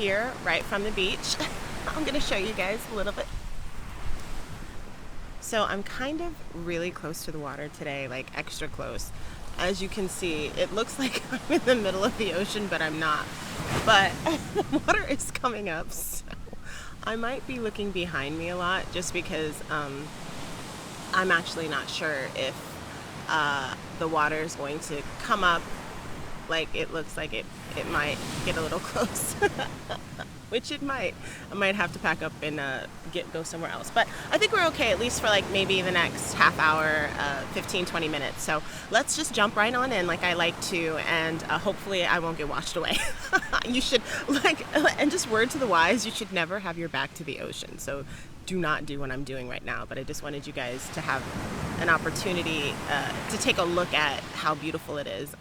here right from the beach. I'm going to show you guys a little bit. So I'm kind of really close to the water today, like extra close. As you can see, it looks like I'm in the middle of the ocean, but I'm not. But the water is coming up, so I might be looking behind me a lot just because I'm actually not sure if the water is going to come up. Like it looks like it might get a little close, which it might. I might have to pack up and go somewhere else. But I think we're okay, at least for like maybe the next half hour, 15-20 minutes. So let's just jump right on in like I like to, and hopefully I won't get washed away. You should, and just word to the wise, you should never have your back to the ocean. So do not do what I'm doing right now, but I just wanted you guys to have an opportunity to take a look at how beautiful it is.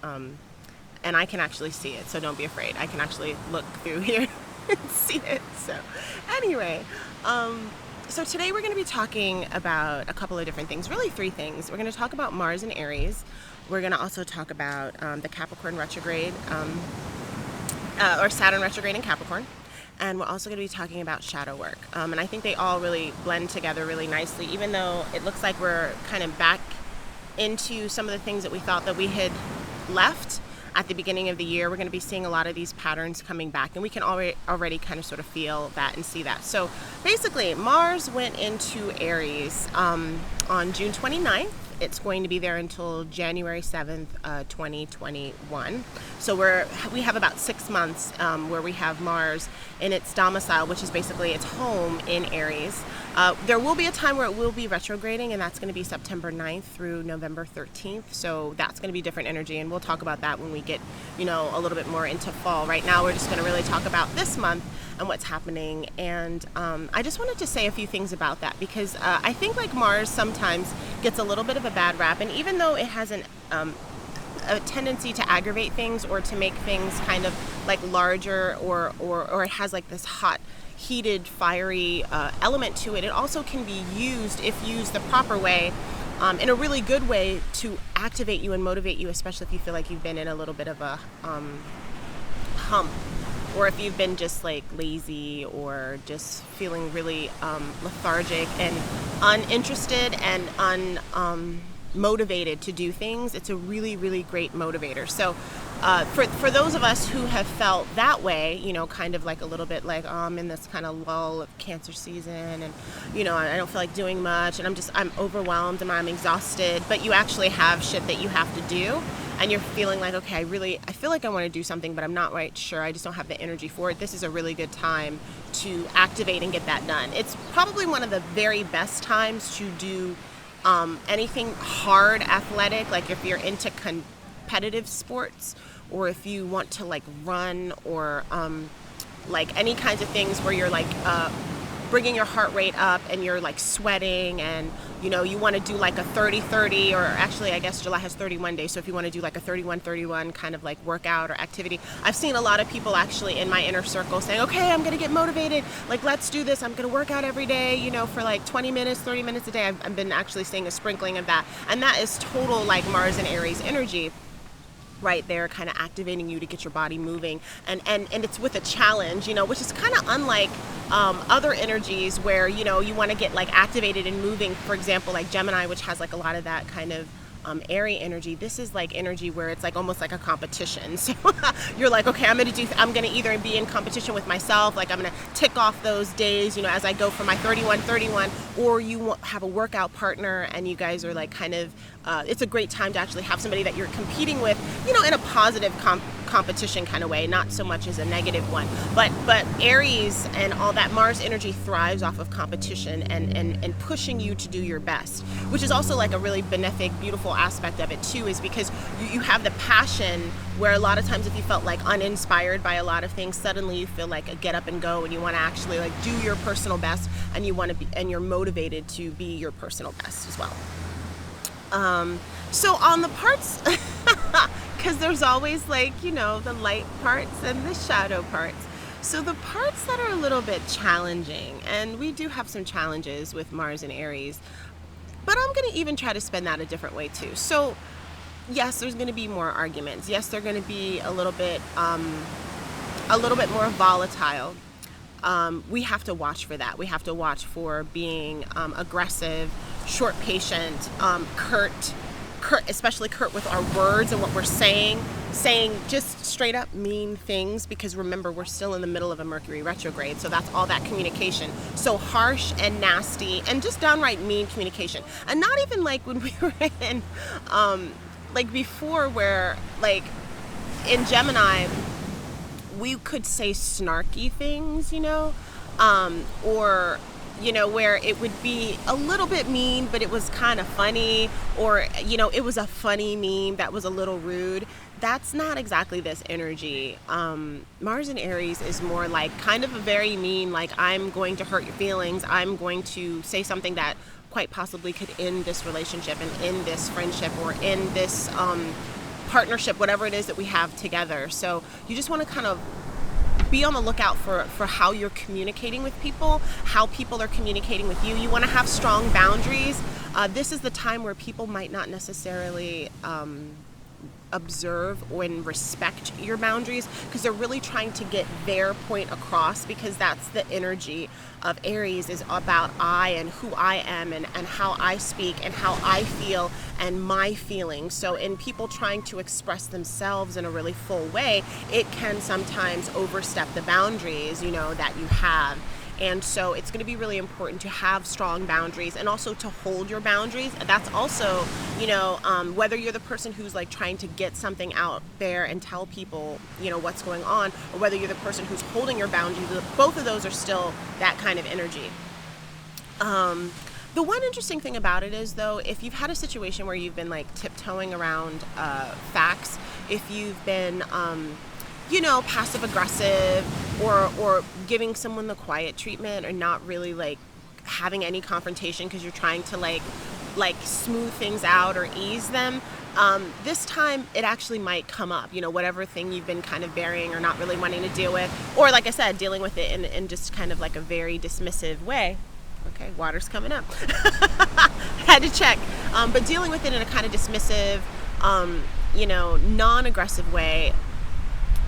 And I can actually see it, so don't be afraid. I can actually look through here and see it. So anyway, so today we're going to be talking about a couple of different things, really 3 things. We're going to talk about Mars and Aries. We're going to also talk about the Capricorn retrograde, or Saturn retrograde in Capricorn. And we're also going to be talking about shadow work. And I think they all really blend together really nicely, even though it looks like we're kind of back into some of the things that we thought that we had left at the beginning of the year. We're going to be seeing a lot of these patterns coming back, and we can already kind of sort of feel that and see that. So basically, Mars went into Aries on June 29th. It's going to be there until January 7th, 2021. So we have about 6 months where we have Mars in its domicile, which is basically its home in Aries. There will be a time where it will be retrograding, and that's going to be September 9th through November 13th. So that's going to be different energy, and we'll talk about that when we get, a little bit more into fall. Right now, we're just going to really talk about this month and what's happening. And I just wanted to say a few things about that, because I think like Mars sometimes gets a little bit of a bad rap, and even though it has a tendency to aggravate things or to make things kind of like larger, or it has like this heated, fiery element to it, it also can be used, if used the proper way, in a really good way, to activate you and motivate you, especially if you feel like you've been in a little bit of a hump, or if you've been just like lazy or just feeling really lethargic and uninterested and unmotivated to do things. It's a really, really great motivator. So for those of us who have felt that way, kind of like a little bit like, I'm in this kind of lull of Cancer season, and I don't feel like doing much, and I'm overwhelmed and I'm exhausted, but you actually have shit that you have to do, and you're feeling like, okay, I feel like I want to do something, but I'm not right sure, I just don't have the energy for it. This is a really good time to activate and get that done. It's probably one of the very best times to do anything hard athletic, like if you're into competitive sports, or if you want to like run, or like any kinds of things where you're like bringing your heart rate up and you're like sweating, and you want to do like a 30-30, or actually I guess July has 31 days, so if you want to do like a 31-31 kind of like workout or activity. I've seen a lot of people actually in my inner circle saying, okay, I'm gonna get motivated, like let's do this, I'm gonna work out every day, for like 20 minutes, 30 minutes a day. I've been actually seeing a sprinkling of that, and that is total like Mars and Aries energy right there, kind of activating you to get your body moving, and it's with a challenge, which is kind of unlike other energies where you want to get like activated and moving. For example, like Gemini, which has like a lot of that kind of airy energy. This is like energy where it's like almost like a competition. So you're like, okay, I'm gonna either be in competition with myself, like I'm gonna tick off those days, as I go for my 31-31, or you have a workout partner and you guys are like kind of, it's a great time to actually have somebody that you're competing with, in a positive competition kind of way, not so much as a negative one. But Aries and all that Mars energy thrives off of competition and pushing you to do your best, which is also like a really benefic, beautiful aspect of it too, is because you have the passion where a lot of times if you felt like uninspired by a lot of things, suddenly you feel like a get up and go, and you want to actually like do your personal best, and you're motivated to be your personal best as well. So on the parts, because there's always like, the light parts and the shadow parts. So the parts that are a little bit challenging, and we do have some challenges with Mars and Aries, but I'm going to even try to spin that a different way too. So yes, there's going to be more arguments. Yes, they're going to be a little bit a little bit more volatile, we have to watch for that. We have to watch for being aggressive, short, patient, curt, especially curt with our words and what we're saying just straight up mean things, because remember, we're still in the middle of a Mercury retrograde, so that's all that communication. So harsh and nasty and just downright mean communication. And not even like when we were in, like before, where like in Gemini, we could say snarky things, or where it would be a little bit mean, but it was kind of funny, or, it was a funny meme that was a little rude. That's not exactly this energy. Mars in Aries is more like kind of a very mean, like, I'm going to hurt your feelings. I'm going to say something that quite possibly could end this relationship and end this friendship or end this partnership, whatever it is that we have together. So you just want to kind of be on the lookout for how you're communicating with people, how people are communicating with you. You want to have strong boundaries. This is the time where people might not necessarily observe and respect your boundaries, because they're really trying to get their point across, because that's the energy of Aries, is about I and who I am and how I speak and how I feel and my feelings. So in people trying to express themselves in a really full way, it can sometimes overstep the boundaries, that you have. And so it's going to be really important to have strong boundaries and also to hold your boundaries. That's also, whether you're the person who's like trying to get something out there and tell people, what's going on, or whether you're the person who's holding your boundaries, both of those are still that kind of energy. The one interesting thing about it is, though, if you've had a situation where you've been like tiptoeing around facts, if you've been passive aggressive or giving someone the quiet treatment, or not really like having any confrontation because you're trying to like smooth things out or ease them, this time it actually might come up, whatever thing you've been kind of burying or not really wanting to deal with, or like I said, dealing with it in just kind of like a very dismissive way. Okay, water's coming up. Had to check. But dealing with it in a kind of dismissive, non-aggressive way,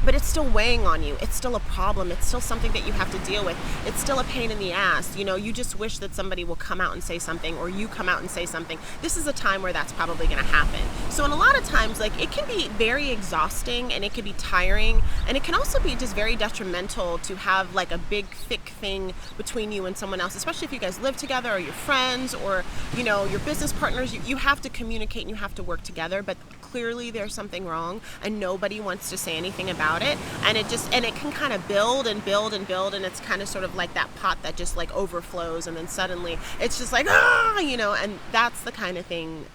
but it's still weighing on you. It's still a problem. It's still something that you have to deal with. It's still a pain in the ass. You just wish that somebody will come out and say something, or you come out and say something. This is a time where that's probably going to happen. So in a lot of times, like, it can be very exhausting and it can be tiring, and it can also be just very detrimental to have like a big thick thing between you and someone else, especially if you guys live together or you're friends or, your business partners. You have to communicate and you have to work together, but clearly there's something wrong and nobody wants to say anything about it, and it can kind of build and build and build, and it's kind of sort of like that pot that just like overflows, and then suddenly it's just like and that's the kind of thing,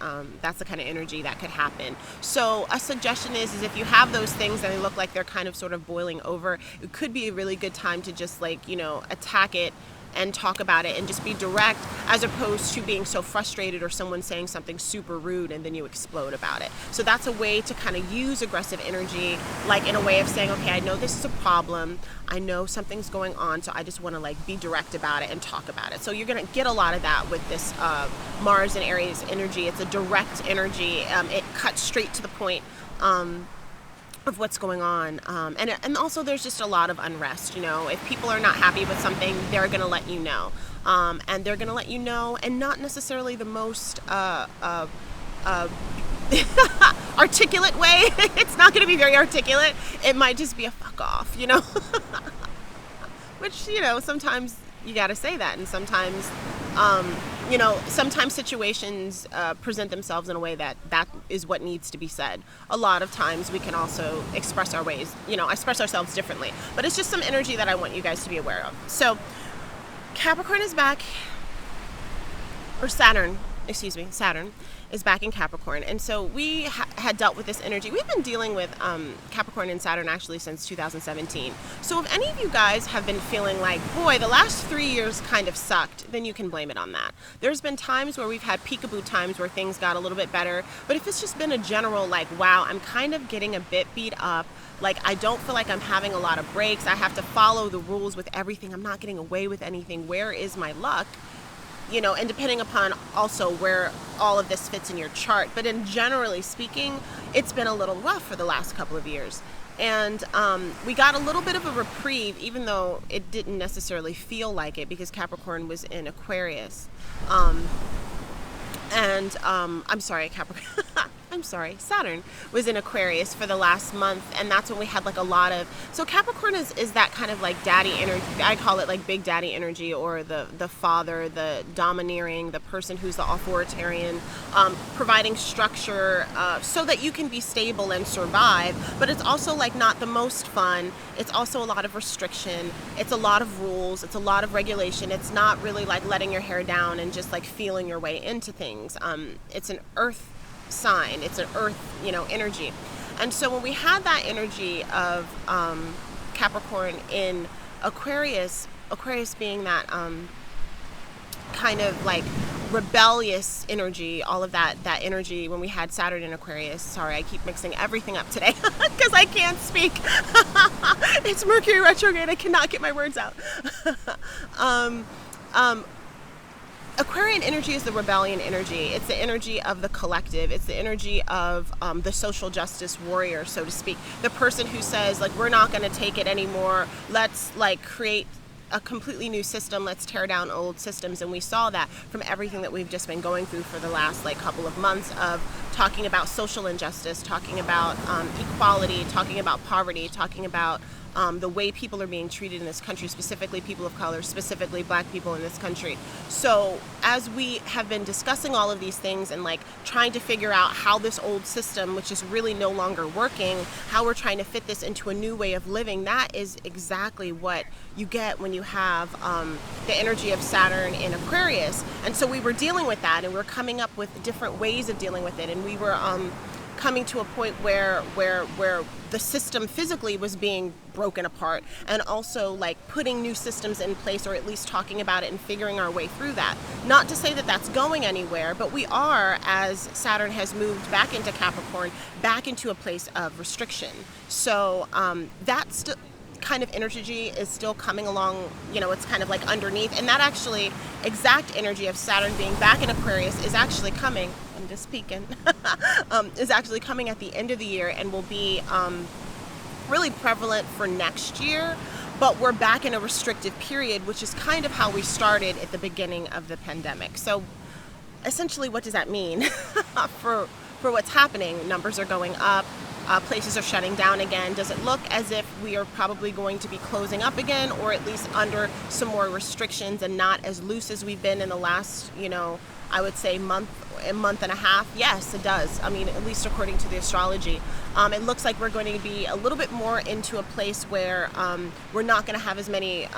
that's the kind of energy that could happen. So a suggestion is if you have those things and they look like they're kind of sort of boiling over, it could be a really good time to just like attack it and talk about it and just be direct, as opposed to being so frustrated or someone saying something super rude and then you explode about it. So that's a way to kind of use aggressive energy, like in a way of saying, okay, I know this is a problem, I know something's going on, so I just want to like be direct about it and talk about it. So you're going to get a lot of that with this Mars and Aries energy. It's a direct energy. It cuts straight to the point of what's going on, and also there's just a lot of unrest. If people are not happy with something, they're gonna let you know, and they're gonna let you know, and not necessarily the most articulate way. It's not gonna be very articulate. It might just be a fuck off, which sometimes you gotta say that, and sometimes sometimes situations present themselves in a way that is what needs to be said. A lot of times we can also express ourselves differently. But it's just some energy that I want you guys to be aware of. So Capricorn is back, or Saturn is back in Capricorn. And so we had dealt with this energy. We've been dealing with Capricorn and Saturn actually since 2017. So if any of you guys have been feeling like, boy, the last 3 years kind of sucked, then you can blame it on that. There's been times where we've had peekaboo times where things got a little bit better. But if it's just been a general like, wow, I'm kind of getting a bit beat up, like I don't feel like I'm having a lot of breaks, I have to follow the rules with everything, I'm not getting away with anything, where is my luck? And depending upon also where all of this fits in your chart. But in generally speaking, it's been a little rough for the last couple of years. And we got a little bit of a reprieve, even though it didn't necessarily feel like it, because Capricorn was in Aquarius. I'm sorry, Capricorn. I'm sorry, Saturn was in Aquarius for the last month, and that's when we had like a lot of. So Capricorn is that kind of like daddy energy. I call it like big daddy energy, or the father, the domineering, the person who's the authoritarian, providing structure so that you can be stable and survive. But it's also like not the most fun. It's also a lot of restriction. It's a lot of rules. It's a lot of regulation. It's not really like letting your hair down and just like feeling your way into things. It's an earth sign. It's an earth, energy. And so when we had that energy of Capricorn in Aquarius being that kind of like rebellious energy, all of that energy when we had Saturn in Aquarius. Sorry, I keep mixing everything up today because I can't speak. It's Mercury retrograde. I cannot get my words out. Aquarian energy is the rebellion energy. It's the energy of the collective. It's the energy of the social justice warrior, so to speak. The person who says, like, we're not going to take it anymore. Let's, like, create a completely new system. Let's tear down old systems. And we saw that from everything that we've just been going through for the last, like, couple of months of talking about social injustice, talking about equality, talking about poverty, talking about the way people are being treated in this country, specifically people of color, specifically black people in this country. So as we have been discussing all of these things and like trying to figure out how this old system, which is really no longer working, how we're trying to fit this into a new way of living, that is exactly what you get when you have the energy of Saturn in Aquarius. And so we were dealing with that, and we're coming up with different ways of dealing with it, and we were coming to a point where the system physically was being broken apart, and also like putting new systems in place, or at least talking about it and figuring our way through that. Not to say that that's going anywhere, but we are, as Saturn has moved back into Capricorn, back into a place of restriction. So that's kind of energy is still coming along, it's kind of like underneath, and that actually exact energy of Saturn being back in Aquarius is actually coming, I'm just speaking, is actually coming at the end of the year, and will be really prevalent for next year. But we're back in a restrictive period, which is kind of how we started at the beginning of the pandemic. So essentially, what does that mean for what's happening? Numbers are going up. Places are shutting down again. Does it look as if we are probably going to be closing up again, or at least under some more restrictions and not as loose as we've been in the last, I would say month and a half? Yes, it does. I mean, at least according to the astrology. It looks like we're going to be a little bit more into a place where we're not going to have as many,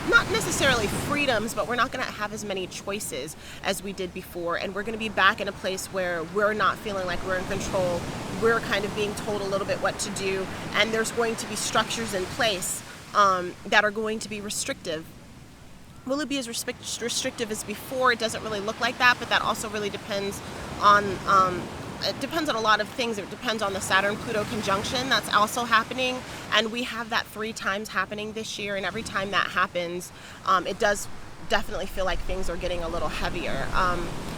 not necessarily freedoms, but we're not going to have as many choices as we did before. And we're going to be back in a place where we're not feeling like we're in control. We're kind of being told a little bit what to do. And there's going to be structures in place that are going to be restrictive. Will it be as restrictive as before? It doesn't really look like that, but that also really depends on it depends on a lot of things. It depends on the Saturn-Pluto conjunction that's also happening, and we have that 3 times happening this year, and every time that happens, it does definitely feel like things are getting a little heavier.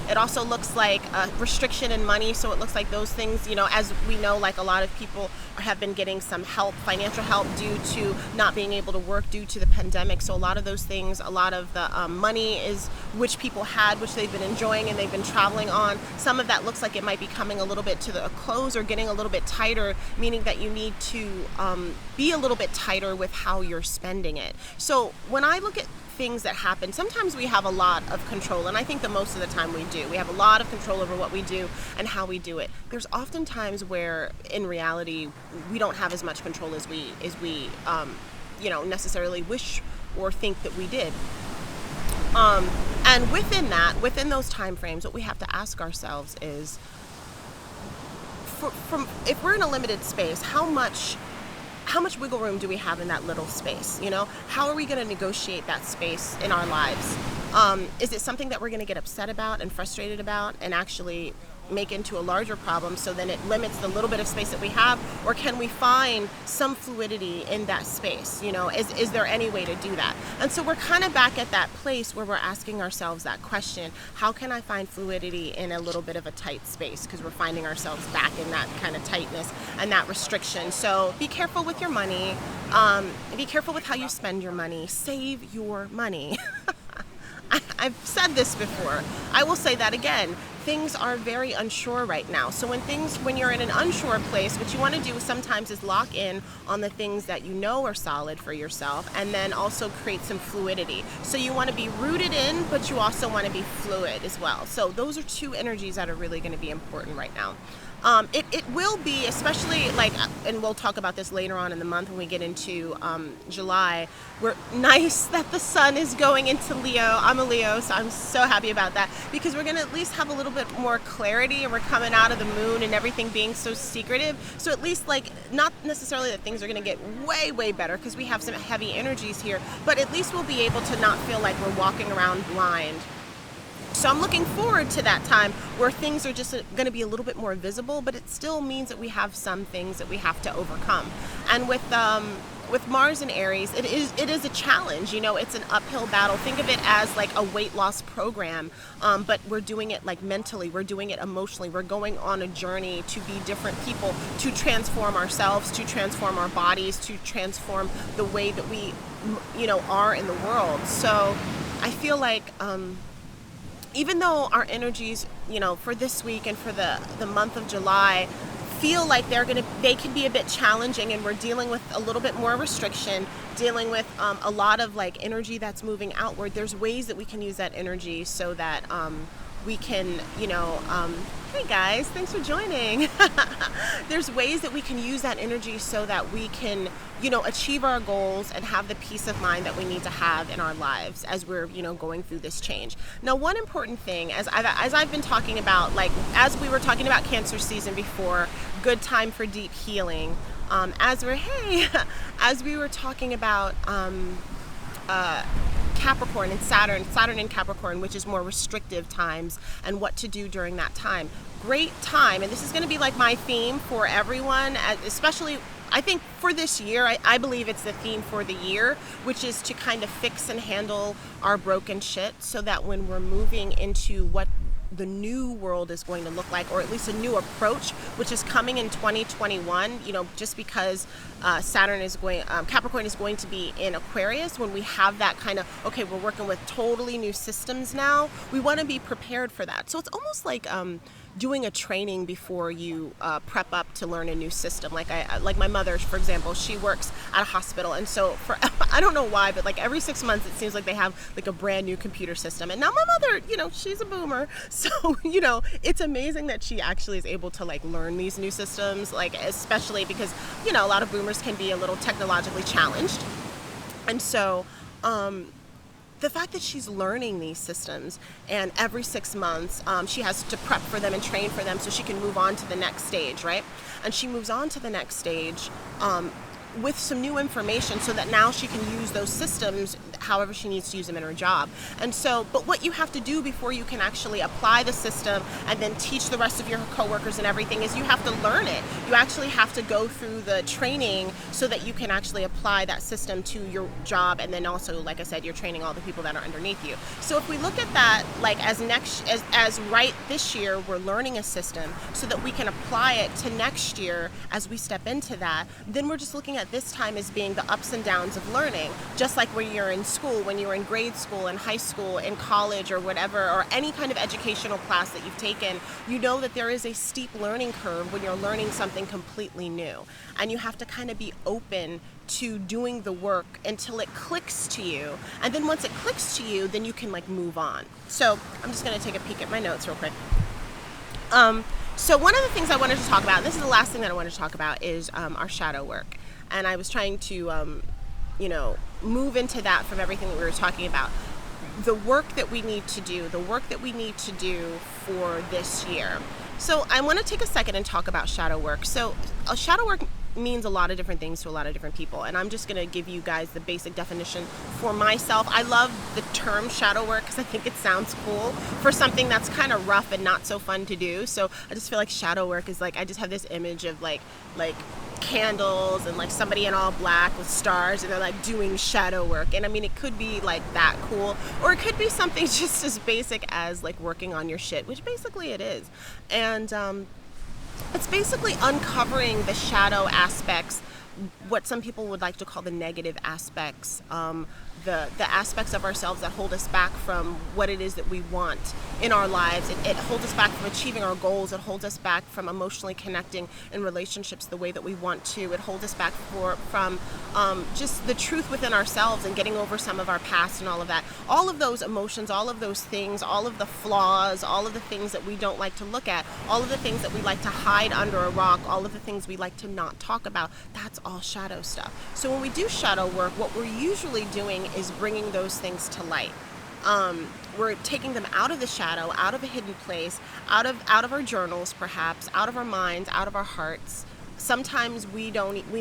It also looks like restriction in money, so it looks like those things, as we know, like a lot of people have been getting some help, financial help, due to not being able to work due to the pandemic. So a lot of those things, a lot of the money is which people had, which they've been enjoying and they've been traveling on. Some of that looks like it might be coming a little bit to a close, or getting a little bit tighter, meaning that you need to be a little bit tighter with how you're spending it. So when I look at things that happen, sometimes we have a lot of control, and I think that most of the time we do. We have a lot of control over what we do and how we do it. There's often times where, in reality, we don't have as much control as we necessarily wish or think that we did. And within those time frames, what we have to ask ourselves is, if we're in a limited space, how much wiggle room do we have in that little space? How are we going to negotiate that space in our lives? Is it something that we're going to get upset about and frustrated about and actually make into a larger problem, so then it limits the little bit of space that we have? Or can we find some fluidity in that space? You know, is there any way to do that? And so we're kind of back at that place where we're asking ourselves that question: how can I find fluidity in a little bit of a tight space? Because we're finding ourselves back in that kind of tightness and that restriction. So be careful with your money. Be careful with how you spend your money. Save your money. I've said this before. I will say that again. Things are very unsure right now. So when you're in an unsure place, what you want to do sometimes is lock in on the things that you know are solid for yourself, and then also create some fluidity. So you want to be rooted in, but you also want to be fluid as well. So those are two energies that are really going to be important right now. It will be, especially like, and we'll talk about this later on in the month when we get into July. We're nice that the sun is going into Leo. I'm a Leo, so I'm so happy about that, because we're going to at least have a little bit more clarity, and we're coming out of the moon and everything being so secretive. So at least, like, not necessarily that things are going to get way, way better, because we have some heavy energies here, but at least we'll be able to not feel like we're walking around blind. So I'm looking forward to that time where things are just going to be a little bit more visible, but it still means that we have some things that we have to overcome. And with Mars and Aries, it is a challenge. You know, it's an uphill battle. Think of it as like a weight loss program, but we're doing it like mentally. We're doing it emotionally. We're going on a journey to be different people, to transform ourselves, to transform our bodies, to transform the way that we, you know, are in the world. So I feel like even though our energies, you know, for this week and for the month of July feel like they can be a bit challenging, and we're dealing with a little bit more restriction, dealing with a lot of like energy that's moving outward, there's ways that we can use that energy so that we can, you know, hey guys, thanks for joining. There's ways that we can use that energy so that we can, you know, achieve our goals and have the peace of mind that we need to have in our lives as we're, you know, going through this change. Now, one important thing, as I've been talking about, like as we were talking about Cancer season before, good time for deep healing. As we were talking about Capricorn and Saturn in Capricorn, which is more restrictive times, and what to do during that time. Great time, and this is going to be like my theme for everyone, especially I think for this year. I believe it's the theme for the year, which is to kind of fix and handle our broken shit, so that when we're moving into what the new world is going to look like, or at least a new approach, which is coming in 2021, you know, just because Capricorn is going to be in Aquarius. When we have that kind of, okay, we're working with totally new systems now, we want to be prepared for that. So it's almost like doing a training before you prep up to learn a new system. Like my mother, for example, she works at a hospital, and so for I don't know why, but like every 6 months it seems like they have like a brand new computer system. And now my mother, you know, she's a boomer, so you know, it's amazing that she actually is able to like learn these new systems, like especially because, you know, a lot of boomers can be a little technologically challenged. And so the fact that she's learning these systems, and every 6 months she has to prep for them and train for them so she can move on to the next stage, right? And she moves on to the next stage with some new information, so that now she can use those systems however she needs to use them in her job. And so, but what you have to do before you can actually apply the system and then teach the rest of your coworkers and everything is you have to learn it. You actually have to go through the training so that you can actually apply that system to your job, and then also, like I said, you're training all the people that are underneath you. So if we look at that like as right this year, we're learning a system so that we can apply it to next year as we step into that, then we're just looking at this time as being the ups and downs of learning, just like when you're in school, when you're in grade school, in high school, in college, or whatever, or any kind of educational class that you've taken. You know that there is a steep learning curve when you're learning something completely new, and you have to kind of be open to doing the work until it clicks to you, and then once it clicks to you, then you can like move on. So I'm just going to take a peek at my notes real quick. So one of the things I wanted to talk about, and this is the last thing that I wanted to talk about, is our shadow work. And I was trying to, you know, move into that from everything that we were talking about. The work that we need to do, for this year. So I want to take a second and talk about shadow work. So shadow work means a lot of different things to a lot of different people, and I'm just going to give you guys the basic definition for myself. I love the term shadow work because I think it sounds cool for something that's kind of rough and not so fun to do. So I just feel like shadow work is like, I just have this image of like candles and like somebody in all black with stars, and they're like doing shadow work. And I mean, it could be like that cool, or it could be something just as basic as like working on your shit, which basically it is. And it's basically uncovering the shadow aspects, what some people would like to call the negative aspects, the aspects of ourselves that hold us back from what it is that we want in our lives. It holds us back from achieving our goals. It holds us back from emotionally connecting in relationships the way that we want to. It holds us back from just the truth within ourselves and getting over some of our past and all of that. All of those emotions, all of those things, all of the flaws, all of the things that we don't like to look at, all of the things that we like to hide under a rock, all of the things we like to not talk about, that's all shadow stuff. So when we do shadow work, what we're usually doing is bringing those things to light. We're taking them out of the shadow, out of a hidden place, out of our journals perhaps, out of our minds, out of our hearts. Sometimes we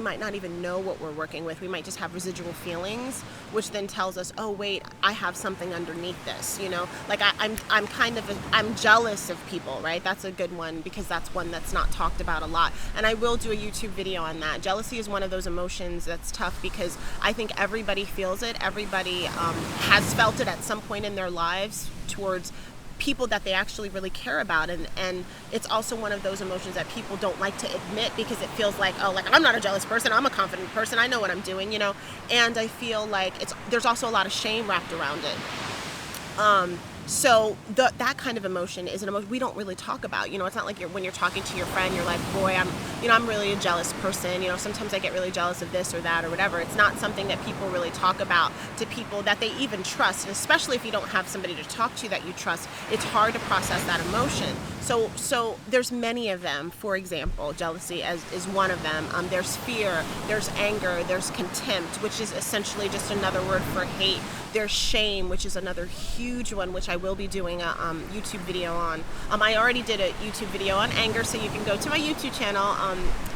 might not even know what we're working with. We might just have residual feelings, which then tells us, oh wait, I have something underneath this, you know? Like I'm jealous of people, right? That's a good one because that's one that's not talked about a lot. And I will do a YouTube video on that. Jealousy is one of those emotions that's tough because I think everybody feels it. Everybody has felt it at some point in their lives towards people that they actually really care about, and it's also one of those emotions that people don't like to admit because it feels like, oh, like I'm not a jealous person, I'm a confident person, I know what I'm doing, you know. And I feel like there's also a lot of shame wrapped around it. So that kind of emotion is an emotion we don't really talk about. You know, it's not like when you're talking to your friend, you're like, boy, I'm really a jealous person. You know, sometimes I get really jealous of this or that or whatever. It's not something that people really talk about to people that they even trust. And especially if you don't have somebody to talk to that you trust, it's hard to process that emotion. So there's many of them. For example, jealousy is one of them. There's fear, there's anger, there's contempt, which is essentially just another word for hate. There's shame, which is another huge one, which I will be doing a YouTube video on. I already did a YouTube video on anger, so you can go to my YouTube channel,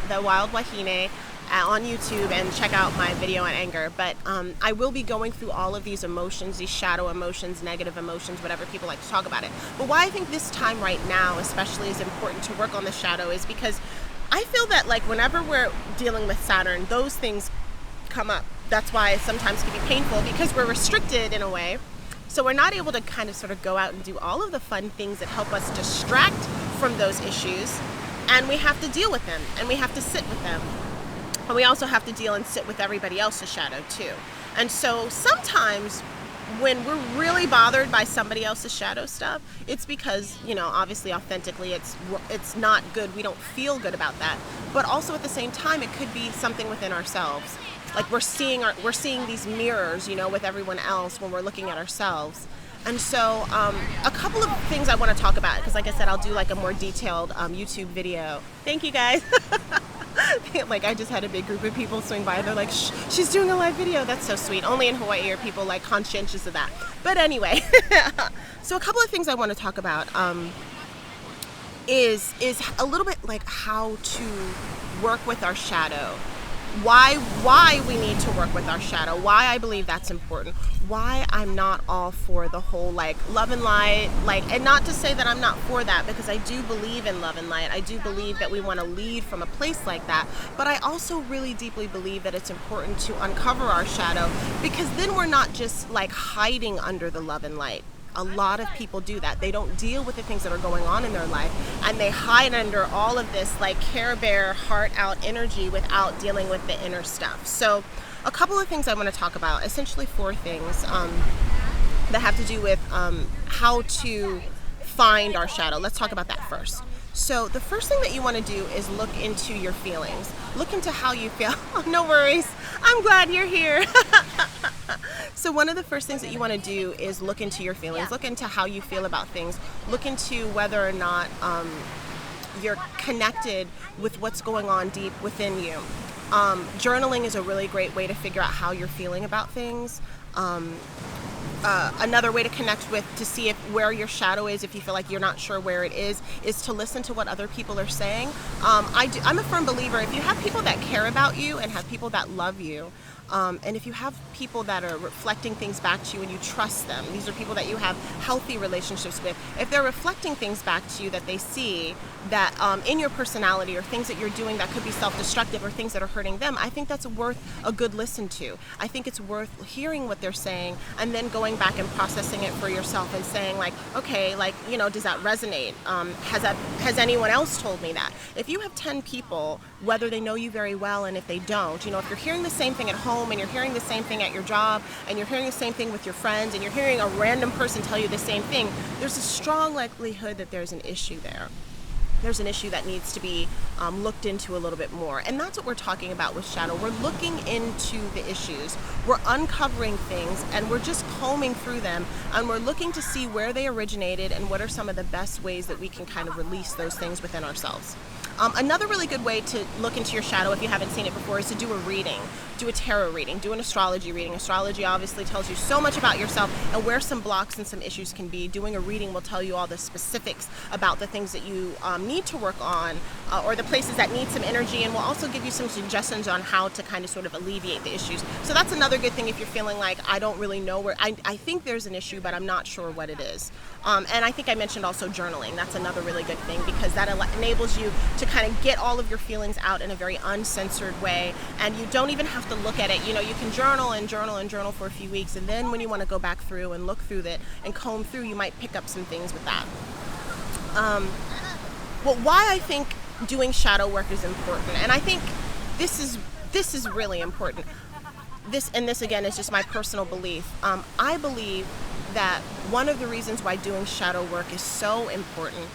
The Wild Wahine, on YouTube, and check out my video on anger. But I will be going through all of these emotions, these shadow emotions, negative emotions, whatever people like to talk about it. But why I think this time right now especially is important to work on the shadow is because I feel that like whenever we're dealing with Saturn, those things come up. That's why it sometimes can be painful because we're restricted in a way. So we're not able to kind of sort of go out and do all of the fun things that help us distract from those issues. And we have to deal with them, and we have to sit with them. And we also have to deal and sit with everybody else's shadow too. And so sometimes when we're really bothered by somebody else's shadow stuff, it's because, you know, obviously authentically it's not good. We don't feel good about that. But also at the same time, it could be something within ourselves. Like we're seeing these mirrors, you know, with everyone else when we're looking at ourselves. And so a couple of things I want to talk about, because like I said, I'll do like a more detailed YouTube video. Thank you guys. Like I just had a big group of people swing by. They're like, shh, she's doing a live video. That's so sweet. Only in Hawaii are people like conscientious of that. But anyway, so a couple of things I want to talk about is a little bit like how to work with our shadow. Why we need to work with our shadow, why I believe that's important, why I'm not all for the whole like love and light, like, and not to say that I'm not for that, because I do believe in love and light. I do believe that we want to lead from a place like that, but I also really deeply believe that it's important to uncover our shadow, because then we're not just like hiding under the love and light. A lot of people do that. They don't deal with the things that are going on in their life, and they hide under all of this like Care Bear heart out energy without dealing with the inner stuff. So a couple of things I want to talk about, essentially 4 things that have to do with how to find our shadow. Let's talk about that first. So the first thing that you want to do is look into your feelings. Look into how you feel. Oh, no worries. I'm glad you're here. So one of the first things that you want to do is look into your feelings. Look into how you feel about things. Look into whether or not you're connected with what's going on deep within you. Journaling is a really great way to figure out how you're feeling about things. another way to connect with, to see if where your shadow is, if you feel like you're not sure where it is to listen to what other people are saying. I'm a firm believer, if you have people that care about you and have people that love you, and if you have people that are reflecting things back to you and you trust them, these are people that you have healthy relationships with, if they're reflecting things back to you that they see that in your personality or things that you're doing that could be self-destructive or things that are hurting them, I think that's worth a good listen to. I think it's worth hearing what they're saying and then going back and processing it for yourself and saying like, okay, like, you know, does that resonate? Has anyone else told me that? If you have 10 people, whether they know you very well and if they don't, you know, if you're hearing the same thing at home and you're hearing the same thing at your job and you're hearing the same thing with your friends and you're hearing a random person tell you the same thing, there's a strong likelihood that there's an issue there. There's an issue that needs to be looked into a little bit more. And that's what we're talking about with shadow. We're looking into the issues. We're uncovering things and we're just combing through them and we're looking to see where they originated and what are some of the best ways that we can kind of release those things within ourselves. Another really good way to look into your shadow, if you haven't seen it before, is to do a reading. Do a tarot reading, do an astrology reading. Astrology obviously tells you so much about yourself and where some blocks and some issues can be. Doing a reading will tell you all the specifics about the things that you need to work on or the places that need some energy, and will also give you some suggestions on how to kind of sort of alleviate the issues. So that's another good thing if you're feeling like, I don't really know where, I think there's an issue, but I'm not sure what it is. And I think I mentioned also journaling. That's another really good thing because that enables you to kind of get all of your feelings out in a very uncensored way, and you don't even have to look at it. You know, you can journal and journal and journal for a few weeks, and then when you want to go back through and look through it and comb through, you might pick up some things with that. Well, why I think doing shadow work is important, and I think this is really important. This again is just my personal belief. I believe that one of the reasons why doing shadow work is so important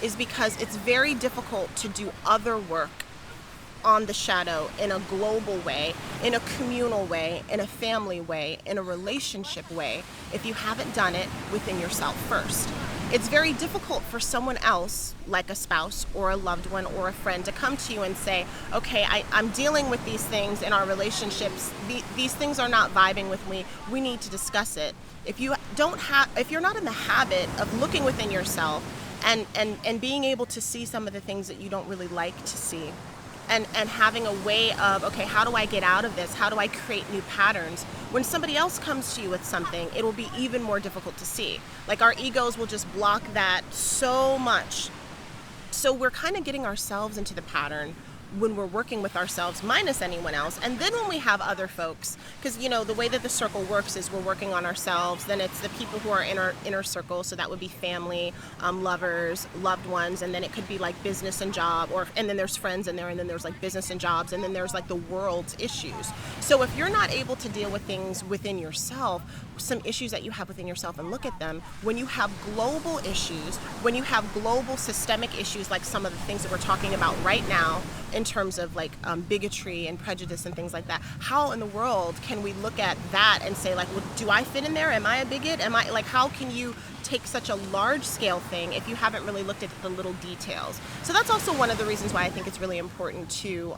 is because it's very difficult to do other work on the shadow in a global way, in a communal way, in a family way, in a relationship way, if you haven't done it within yourself first. It's very difficult for someone else, like a spouse or a loved one or a friend, to come to you and say, okay, I'm dealing with these things in our relationships. These things are not vibing with me. We need to discuss it. If you're not in the habit of looking within yourself and being able to see some of the things that you don't really like to see, and having a way of, okay, how do I get out of this? How do I create new patterns? When somebody else comes to you with something, it will be even more difficult to see. Like, our egos will just block that so much. So we're kind of getting ourselves into the pattern when we're working with ourselves, minus anyone else. And then when we have other folks, because, you know, the way that the circle works is we're working on ourselves, then it's the people who are in our inner circle, so that would be family, lovers, loved ones, and then it could be like business and job, and then there's friends in there, and then there's like business and jobs, and then there's like the world's issues. So if you're not able to deal with things within yourself, some issues that you have within yourself, and look at them, when you have global issues, when you have global systemic issues like some of the things that we're talking about right now, in terms of like bigotry and prejudice and things like that, how in the world can we look at that and say like, well, do I fit in there? Am I a bigot? Am I, like, how can you take such a large scale thing if you haven't really looked at the little details? So that's also one of the reasons why I think it's really important to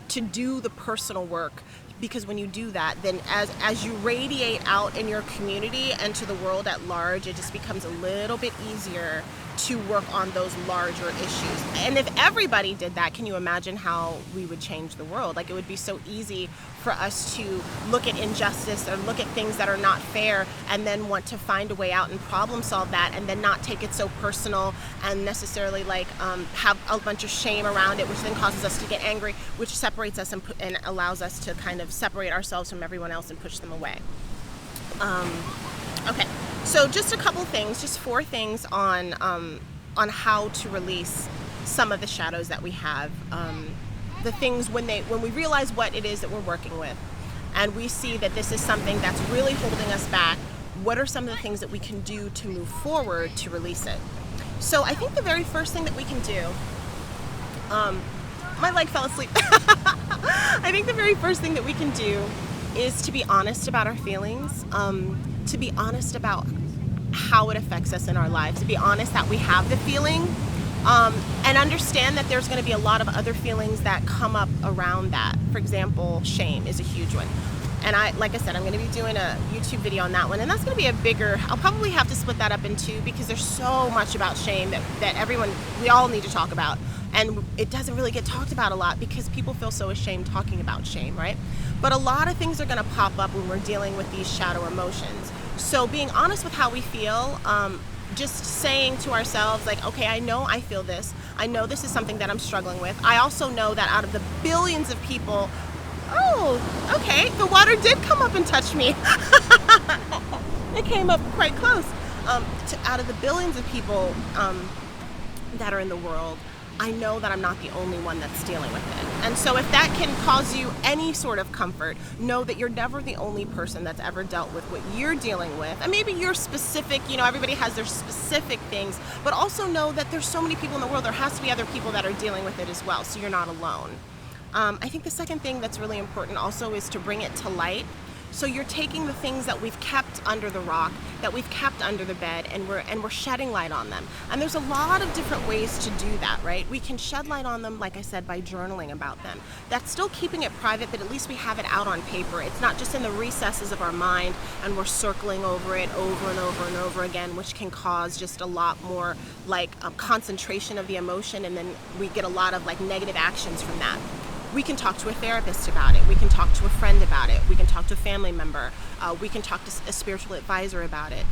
do the personal work, because when you do that, then as you radiate out in your community and to the world at large, it just becomes a little bit easier to work on those larger issues. And if everybody did that, can you imagine how we would change the world? Like, it would be so easy for us to look at injustice or look at things that are not fair and then want to find a way out and problem solve that, and then not take it so personal and necessarily like have a bunch of shame around it, which then causes us to get angry, which separates us and allows us to kind of separate ourselves from everyone else and push them away. Okay, so just a couple things, just 4 things on how to release some of the shadows that we have. The things when we realize what it is that we're working with, and we see that this is something that's really holding us back, what are some of the things that we can do to move forward to release it? So I think the very first thing that we can do, my leg fell asleep. I think the very first thing that we can do is to be honest about our feelings, to be honest about how it affects us in our lives, to be honest that we have the feeling, and understand that there's going to be a lot of other feelings that come up around that. For example, shame is a huge one. And like I said, I'm going to be doing a YouTube video on that one, and that's going to be a bigger, I'll probably have to split that up in two, because there's so much about shame that we all need to talk about, and it doesn't really get talked about a lot because people feel so ashamed talking about shame, right? But a lot of things are going to pop up when we're dealing with these shadow emotions. So being honest with how we feel, just saying to ourselves, like, okay, I know I feel this. I know this is something that I'm struggling with. I also know that out of the billions of people, oh, okay, the water did come up and touch me. It came up quite close. Out of the billions of people that are in the world, I know that I'm not the only one that's dealing with it. And so if that can cause you any sort of comfort, know that you're never the only person that's ever dealt with what you're dealing with. And maybe you're specific, everybody has their specific things, but also know that there's so many people in the world, there has to be other people that are dealing with it as well, so you're not alone. I think the second thing that's really important also is to bring it to light. So you're taking the things that we've kept under the rock, that we've kept under the bed, and we're shedding light on them. And there's a lot of different ways to do that, right? We can shed light on them, like I said, by journaling about them. That's still keeping it private, but at least we have it out on paper. It's not just in the recesses of our mind and we're circling over it over and over and over again, which can cause just a lot more concentration of the emotion, and then we get a lot of negative actions from that. We can talk to a therapist about it. We can talk to a friend about it. We can talk to a family member. We can talk to a spiritual advisor about it.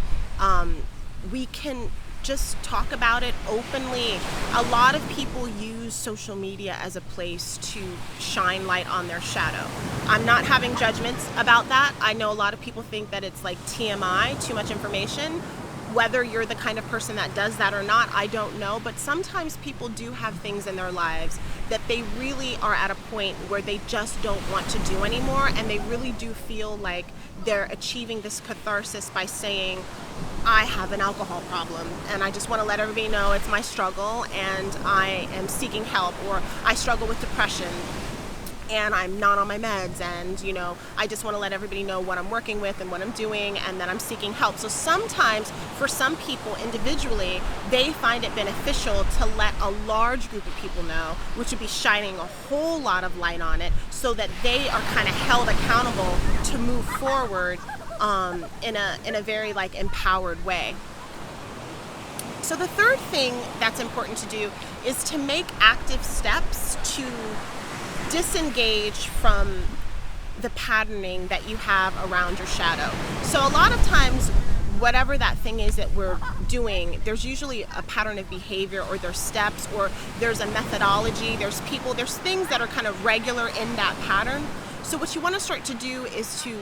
We can just talk about it openly. A lot of people use social media as a place to shine light on their shadow. I'm not having judgments about that. I know a lot of people think that it's like TMI, too much information. Whether you're the kind of person that does that or not, I don't know. But sometimes people do have things in their lives that they really are at a point where they just don't want to do anymore, and they really do feel like they're achieving this catharsis by saying, I have an alcohol problem and I just want to let everybody know it's my struggle and I am seeking help, or I struggle with depression and I'm not on my meds, and I just want to let everybody know what I'm working with and what I'm doing, and that I'm seeking help. So sometimes for some people individually, they find it beneficial to let a large group of people know, which would be shining a whole lot of light on it, so that they are kind of held accountable to move forward in a very empowered way. So the third thing that's important to do is to make active steps to disengage from the patterning that you have around your shadow. So a lot of times, whatever that thing is that we're doing, there's usually a pattern of behavior, or there's steps, or there's a methodology, there's people, there's things that are kind of regular in that pattern. So what you want to start to do is to,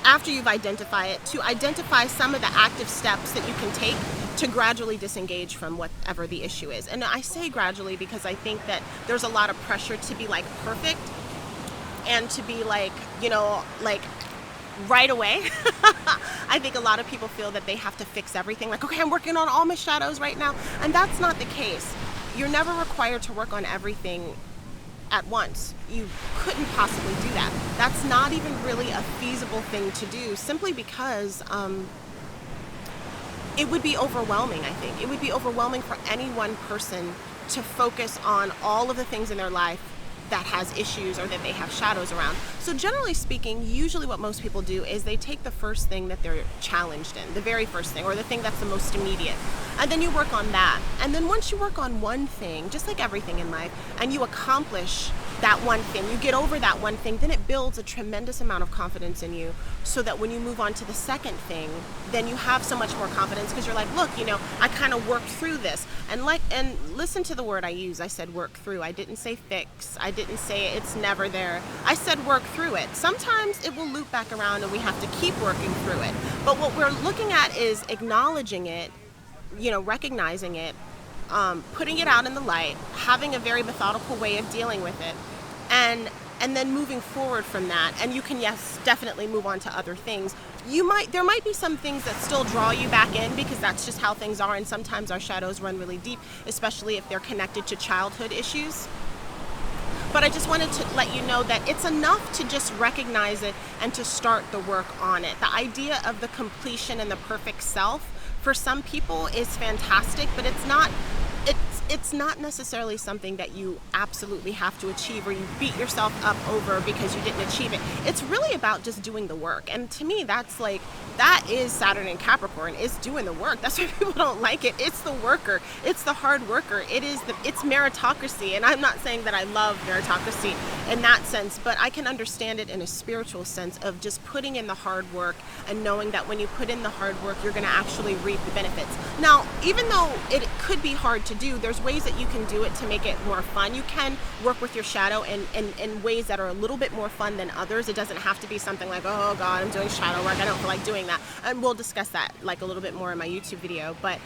after you've identified it, to identify some of the active steps that you can take to gradually disengage from whatever the issue is. And I say gradually because I think that there's a lot of pressure to be perfect and to be right away. I think a lot of people feel that they have to fix everything. Okay, I'm working on all my shadows right now. And that's not the case. You're never required to work on everything at once. You couldn't possibly do that. That's not even really a feasible thing to do, simply because it would be overwhelming, I think. It would be overwhelming for any one person to focus on all of the things in their life that has issues or that they have shadows around. So generally speaking, usually what most people do is they take the first thing that they're challenged in, the very first thing, or the thing that's the most immediate, and then you work on that. And then once you work on one thing, just like everything in life, and you accomplish that one thing, you get over that one thing, then it builds a tremendous amount of confidence in you, so that when you move on to the second thing, then you have so much more confidence, because you're like, look, I kind of worked through this. And listen to the word I use. I said work through. I didn't say fix. I didn't say it's never there. I said work through it. Sometimes it will loop back around and we have to keep working through it. But what we're looking at is acknowledging it, recognizing it, putting it out in the light, having a very methodical way of dealing with it, and then moving forward from that. And you can, yes, definitely move on to other things. There might be some things that still draw you back in, because that's just how things are, and sometimes our shadows run really deep, especially if they're connected to childhood issues. But I just wanted to let you know that it's enough to just recognize it and to start the work on it. The idea of the completion and the perfect self for some people is fantastic, but it's it's not necessarily something that you absolutely have to achieve or you beat yourself up over because you didn't achieve it. It's really about just doing the work. And to me, that's like, that is Saturn in Capricorn, is doing the work. That's why people don't like it. It's the worker. It's the hard worker. It's meritocracy. And I'm not saying that I love meritocracy in that sense, but I can understand it in a spiritual sense of just putting in the hard work and knowing that when you put in the hard work, you're going to actually reap the benefits. Now, even though it could be hard to do, there's ways that you can do it to make it more fun. You can work with your shadow in ways that are a little bit more fun than others. It doesn't have to be something like, oh God, I'm doing shadow work, I don't feel like doing that. And we'll discuss that like a little bit more in my YouTube video. But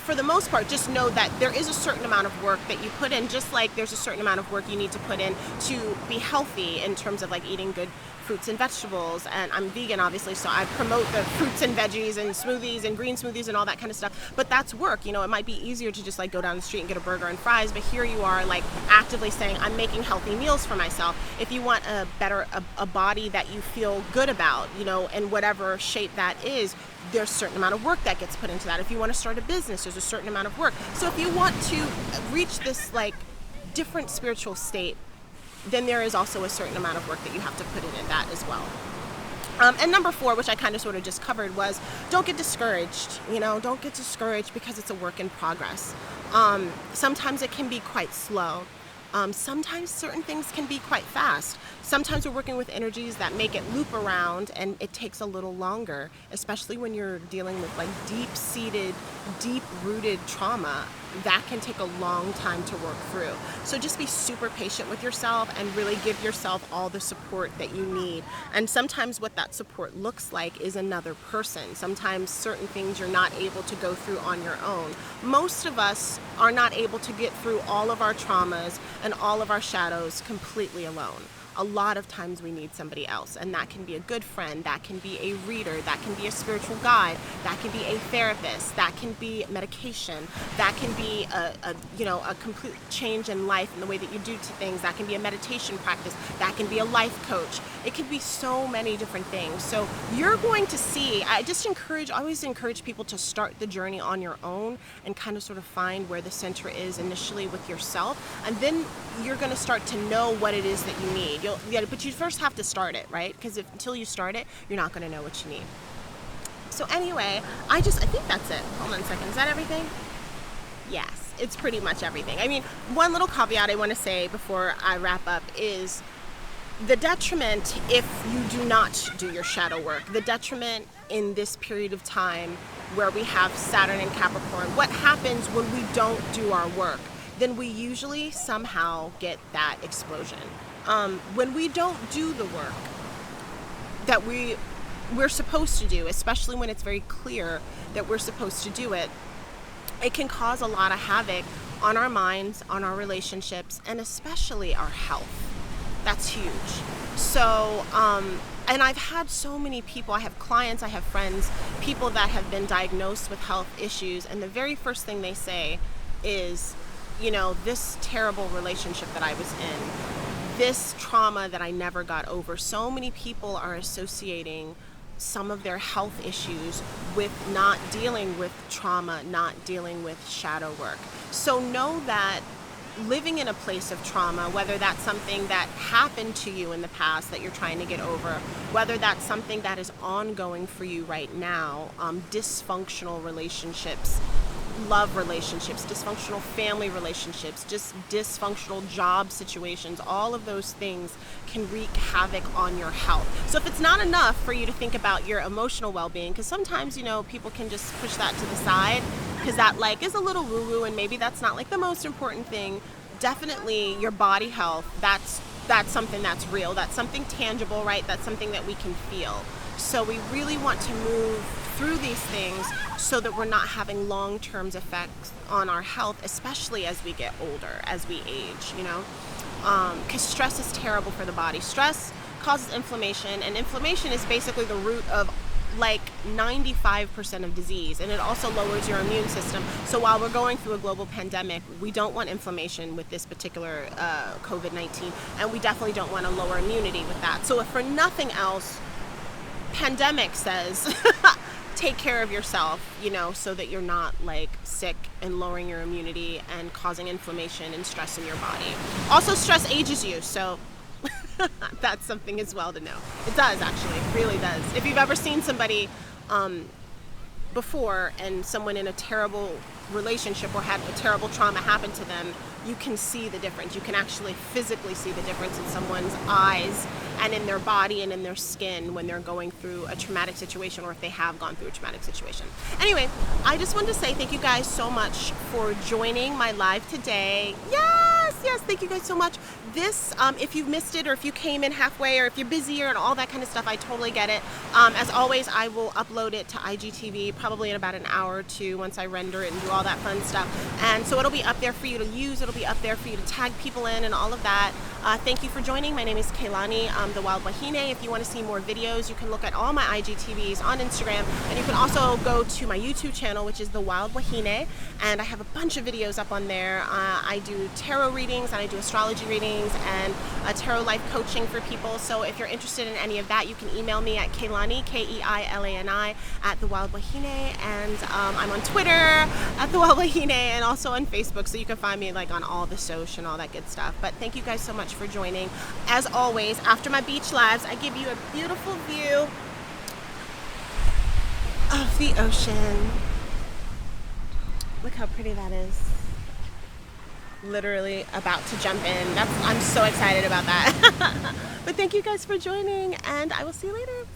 for the most part, just know that there is a certain amount of work that you put in, just like there's a certain amount of work you need to put in to be healthy in terms of like eating good fruits and vegetables. And I'm vegan, obviously, so I promote the fruits and veggies and smoothies and green smoothies and all that kind of stuff. But that's work. You know, it might be easier to just like go down the street and get a burger and fries, but here you are like actively saying, I'm making healthy meals for myself. If you want a body that you feel good about, you know, in whatever shape that is, there's a certain amount of work that gets put into that. If you want to start a business, there's a certain amount of work. So if you want to reach this like different spiritual state, then there is also a certain amount of work that you have to put in that as well. And number 4, which I kind of sort of just covered, was don't get discouraged. You know, don't get discouraged because it's a work in progress. Sometimes it can be quite slow. Sometimes certain things can be quite fast. Sometimes we're working with energies that make it loop around and it takes a little longer, especially when you're dealing with like deep-seated, deep-rooted trauma. That can take a long time to work through. So just be super patient with yourself and really give yourself all the support that you need. And sometimes what that support looks like is another person. Sometimes certain things you're not able to go through on your own. Most of us are not able to get through all of our traumas and all of our shadows completely alone. A lot of times we need somebody else, and that can be a good friend, that can be a reader, that can be a spiritual guide, that can be a therapist, that can be medication, that can be a complete change in life in the way that you do things, that can be a meditation practice, that can be a life coach. It can be so many different things. So you're going to see, I always encourage people to start the journey on your own and kind of sort of find where the center is initially with yourself, and then you're going to start to know what it is that you need. But you first have to start it, right? Because until you start it, you're not going to know what you need. So anyway, I think that's it. Hold on a second. Is that everything? Yes, it's pretty much everything. I mean, one little caveat I want to say before I wrap up is the detriment if you do not do your shadow work, the detriment in this period of time where we have Saturn and Capricorn, what happens when we don't do our work? Then we usually somehow get that explosion. When we don't do the work that we're supposed to do, especially when it's very clear that we're supposed to do it, it can cause a lot of havoc on our minds, on our relationships, and especially our health. That's huge. So, and I've had so many people, I have clients, I have friends, people that have been diagnosed with health issues, and the very first thing they say is, you know, this terrible relationship that I was in, this trauma that I never got over. So many people are associating some of their health issues with not dealing with trauma, not dealing with shadow work. So know that living in a place of trauma, whether that's something that happened to you in the past that you're trying to get over, whether that's something that is ongoing for you right now, dysfunctional relationships, love relationships, dysfunctional family relationships, just dysfunctional job situations, all of those things can wreak havoc on your health. So if it's not enough for you to think about your emotional well-being, because sometimes, you know, people can just push that to the side because that like is a little woo-woo and maybe that's not like the most important thing. Definitely your body health, that's something that's real, that's something tangible, right? That's something that we can feel. So we really want to move through these things so that we're not having long-term effects on our health, especially as we get older, as we age, you know? Because stress is terrible for the body. Stress causes inflammation, and inflammation is basically the root of like 95% of disease, and it also lowers your immune system. So while we're going through a global pandemic, we don't want inflammation with this particular COVID-19, and we definitely don't want to lower immunity with that. So if for nothing else, pandemic says take care of yourself, you know, so that you're not like sick and lowering your immunity and causing inflammation and stress in your body. Also, stress ages you, so that's something as well to know. It does, actually, it really does. If you've ever seen somebody before and someone in a terrible relationship or had a terrible trauma happen to them, you can see the difference. You can actually physically see the difference in someone's eyes and in their body and in their skin when they're going through a traumatic situation, or if they have gone through a traumatic situation. Anyway, I just wanted to say thank you guys so much for joining my live today. Yes, thank you guys so much. This, if you missed it, or if you came in halfway, or if you're busier and all that kind of stuff, I totally get it. As always, I will upload it to IGTV probably in about an hour or two once I render it and do all that fun stuff. And so it'll be up there for you to use. It'll be up there for you to tag people in and all of that. Thank you for joining. My name is Kehlani, the Wild Wahine. If you want to see more videos, you can look at all my IGTVs on Instagram, and you can also go to my YouTube channel, which is the Wild Wahine, and I have a bunch of videos up on there. I do tarot readings, and I do astrology readings, and tarot life coaching for people. So if you're interested in any of that, you can email me at Kehlani, Keilani, at the Wild Wahine, and I'm on Twitter at the Wild Wahine, and also on Facebook, so you can find me like on all the social and all that good stuff. But thank you guys so much for joining. As always, after my beach lives, I give you a beautiful view of the ocean. Look how pretty that is. Literally about to jump in. I'm so excited about that. But thank you guys for joining, and I will see you later.